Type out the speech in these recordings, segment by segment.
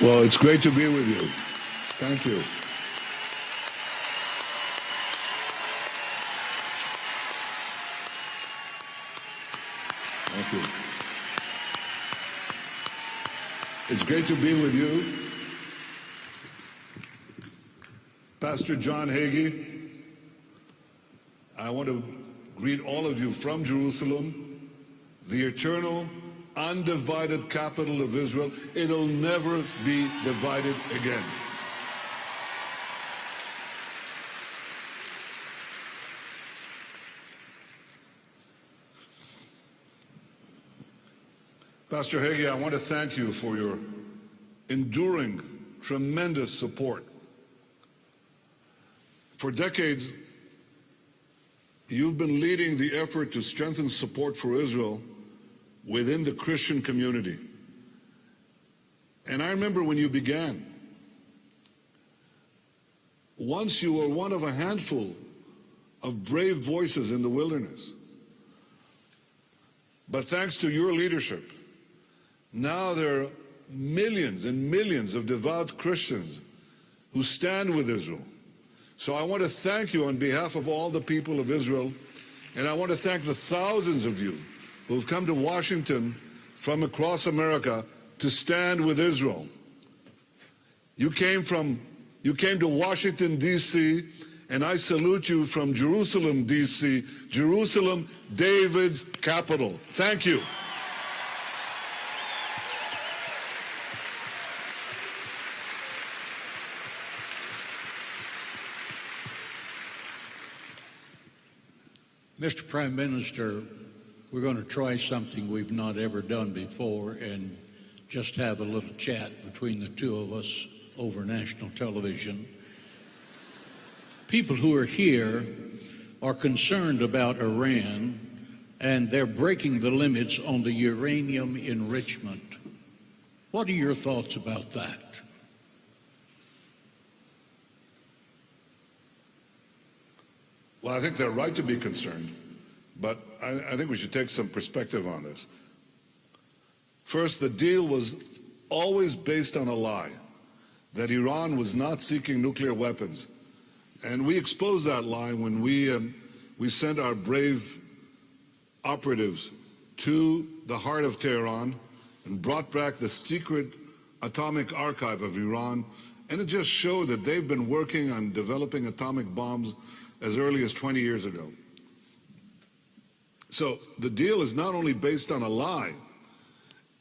Well, it's great to be with you. Thank you. Thank you. It's great to be with you. Pastor John Hagee, I want to greet all of you from Jerusalem, the eternal, undivided capital of Israel. It'll never be divided again. Pastor Hagee, I want to thank you for your enduring, tremendous support. For decades, you've been leading the effort to strengthen support for Israel within the Christian community. And I remember when you began. Once you were one of a handful of brave voices in the wilderness. But thanks to your leadership, now there are millions and millions of devout Christians who stand with Israel. So I want to thank you on behalf of all the people of Israel, and I want to thank the thousands of you who have come to Washington from across America to stand with Israel. You came to Washington, D.C., and I salute you from Jerusalem, D.C., Jerusalem, David's capital. Thank you. Mr. Prime Minister, we're going to try something we've not ever done before and just have a little chat between the two of us over national television. People who are here are concerned about Iran, and they're breaking the limits on the uranium enrichment. What are your thoughts about that? Well, I think they're right to be concerned, but I think we should take some perspective on this. First, the deal was always based on a lie, that Iran was not seeking nuclear weapons. And we exposed that lie when we sent our brave operatives to the heart of Tehran and brought back the secret atomic archive of Iran. And it just showed that they've been working on developing atomic bombs as early as 20 years ago. So the deal is not only based on a lie,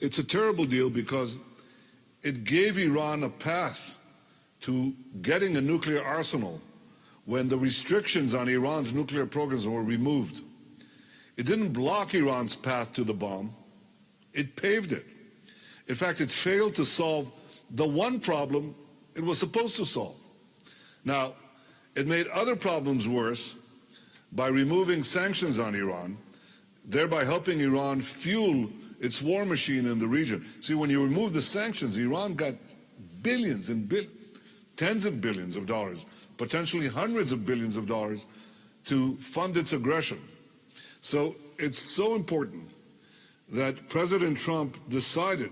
it's a terrible deal because it gave Iran a path to getting a nuclear arsenal when the restrictions on Iran's nuclear programs were removed. It didn't block Iran's path to the bomb, it paved it. In fact, it failed to solve the one problem it was supposed to solve. Now, it made other problems worse by removing sanctions on Iran, thereby helping Iran fuel its war machine in the region. See, when you remove the sanctions, Iran got billions and tens of billions of dollars, potentially hundreds of billions of dollars to fund its aggression. So it's so important that President Trump decided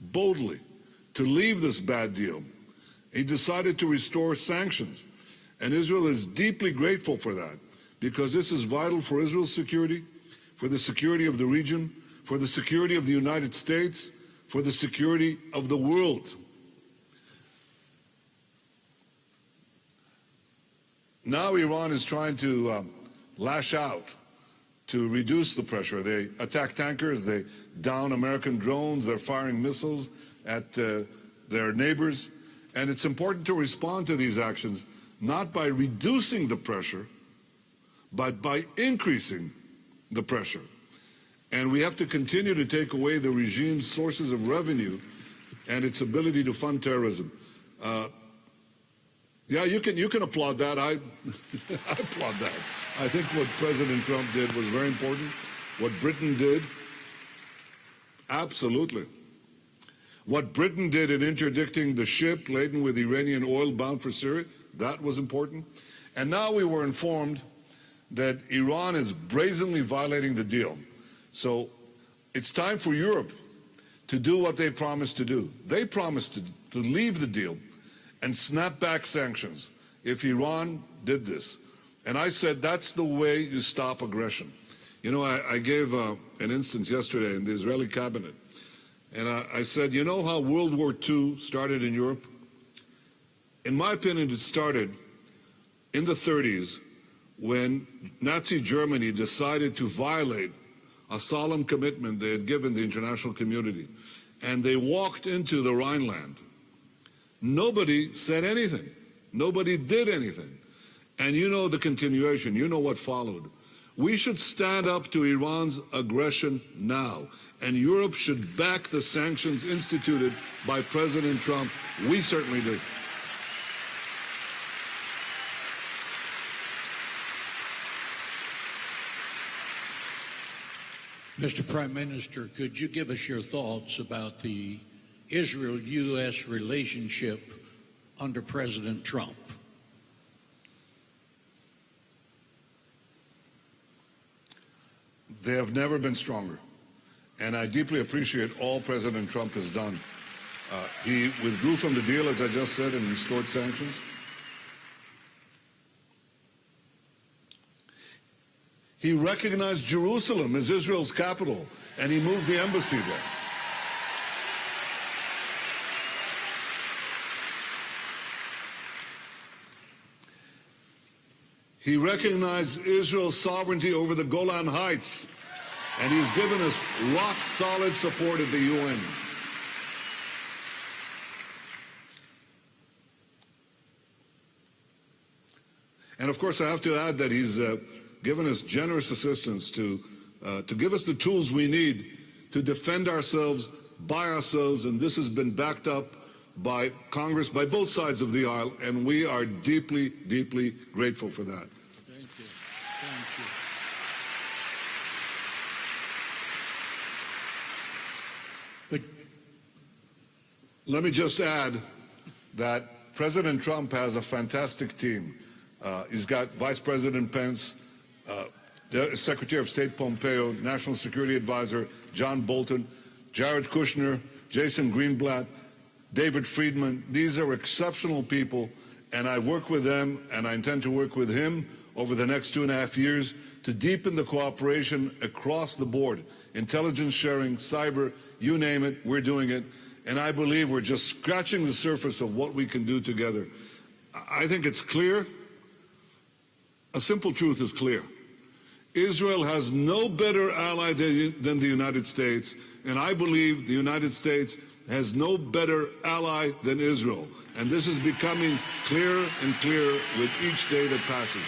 boldly to leave this bad deal. He decided to restore sanctions. And Israel is deeply grateful for that, because this is vital for Israel's security, for the security of the region, for the security of the United States, for the security of the world. Now Iran is trying to lash out to reduce the pressure. They attack tankers, they down American drones, they're firing missiles at their neighbors. And it's important to respond to these actions not by reducing the pressure, but by increasing the pressure. And we have to continue to take away the regime's sources of revenue and its ability to fund terrorism. Yeah, you can applaud that. I applaud that. I think what President Trump did was very important. What Britain did, absolutely. What Britain did in interdicting the ship laden with Iranian oil bound for Syria, that was important. And now we were informed that Iran is brazenly violating the deal. So it's time for Europe to do what they promised to do. They promised to leave the deal and snap back sanctions if Iran did this. And I said, that's the way you stop aggression. You know, I gave an instance yesterday in the Israeli cabinet, and I said, you know how World War II started in Europe? In my opinion, it started in the 30s when Nazi Germany decided to violate a solemn commitment they had given the international community. And they walked into the Rhineland. Nobody said anything. Nobody did anything. And you know the continuation. You know what followed. We should stand up to Iran's aggression now. And Europe should back the sanctions instituted by President Trump. We certainly do. Mr. Prime Minister, could you give us your thoughts about the Israel-U.S. relationship under President Trump? They have never been stronger. And I deeply appreciate all President Trump has done. He withdrew from the deal, as I just said, and restored sanctions. He recognized Jerusalem as Israel's capital, and he moved the embassy there. He recognized Israel's sovereignty over the Golan Heights, and he's given us rock-solid support at the UN. And of course, I have to add that he's given us generous assistance to give us the tools we need to defend ourselves by ourselves, and this has been backed up by Congress, by both sides of the aisle, and we are deeply, deeply grateful for that. Thank you. Thank you. But let me just add that President Trump has a fantastic team. He's got Vice President Pence, Secretary of State Pompeo, National Security Advisor John Bolton, Jared Kushner, Jason Greenblatt, David Friedman. These are exceptional people, and I work with them, and I intend to work with him over the next 2.5 years to deepen the cooperation across the board. Intelligence sharing, cyber, you name it, we're doing it. And I believe we're just scratching the surface of what we can do together. I think it's clear. A simple truth is clear. Israel has no better ally than the United States, and I believe the United States has no better ally than Israel. And this is becoming clearer and clearer with each day that passes.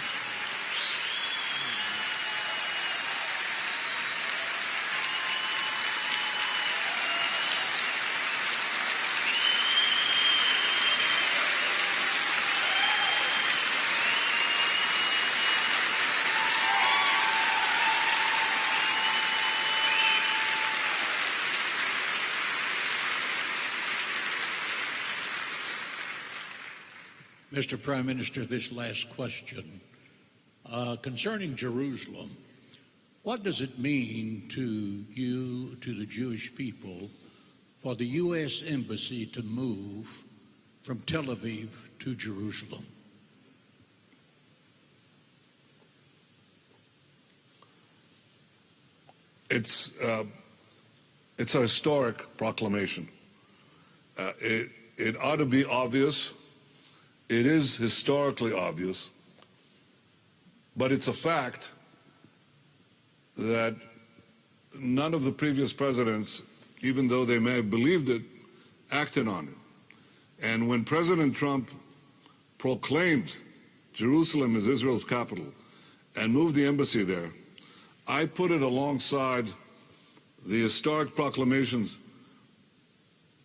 Mr. Prime Minister, this last question. Concerning Jerusalem, what does it mean to you, to the Jewish people, for the U.S. Embassy to move from Tel Aviv to Jerusalem? It's a historic proclamation. It ought to be obvious. It is historically obvious, but it's a fact that none of the previous presidents, even though they may have believed it, acted on it. And when President Trump proclaimed Jerusalem as Israel's capital and moved the embassy there, I put it alongside the historic proclamations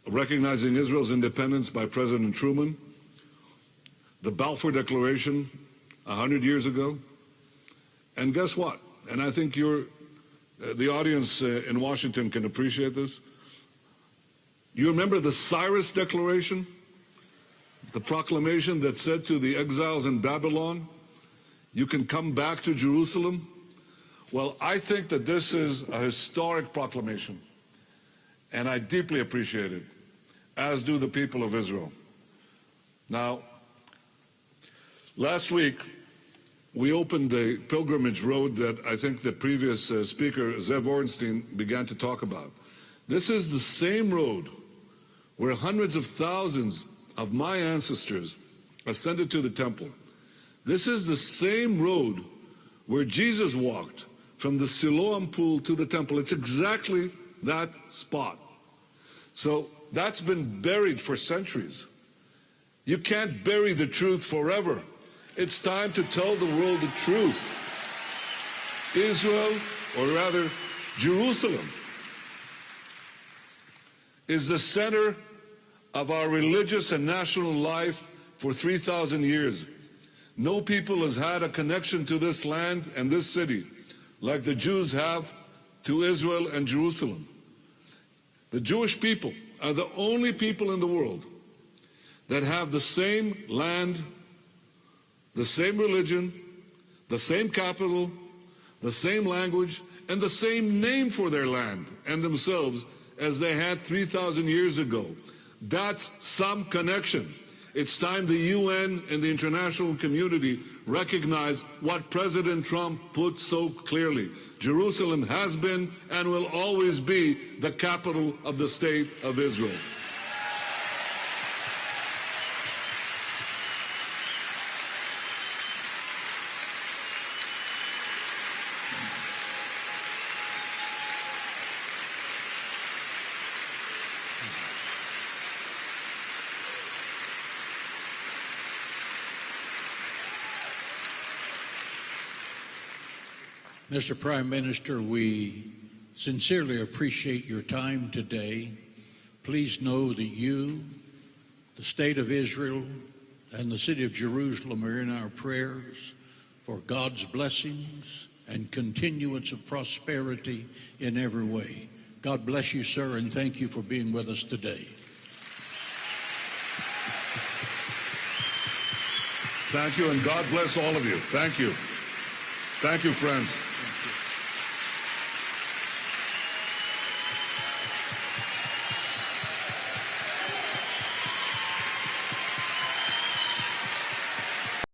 recognizing Israel's independence by President Truman, the Balfour Declaration 100 years ago. And guess what? And I think the audience in Washington can appreciate this. You remember the Cyrus Declaration? The proclamation that said to the exiles in Babylon, you can come back to Jerusalem? Well, I think that this is a historic proclamation. and I deeply appreciate it, as do the people of Israel. Now, last week, we opened the pilgrimage road that I think the previous speaker, Zev Ornstein, began to talk about. This is the same road where hundreds of thousands of my ancestors ascended to the temple. This is the same road where Jesus walked from the Siloam pool to the temple. It's exactly that spot. So that's been buried for centuries. You can't bury the truth forever. It's time to tell the world the truth. Israel, or rather Jerusalem, is the center of our religious and national life for 3,000 years. No people has had a connection to this land and this city like the Jews have to Israel and Jerusalem. The Jewish people are the only people in the world that have the same land, the same religion, the same capital, the same language, and the same name for their land and themselves as they had 3,000 years ago. That's some connection. It's time the UN and the international community recognize what President Trump put so clearly. Jerusalem has been and will always be the capital of the state of Israel. Mr. Prime Minister, we sincerely appreciate your time today. Please know that you, the State of Israel, and the City of Jerusalem are in our prayers for God's blessings and continuance of prosperity in every way. God bless you, sir, and thank you for being with us today. Thank you, and God bless all of you. Thank you. Thank you, friends.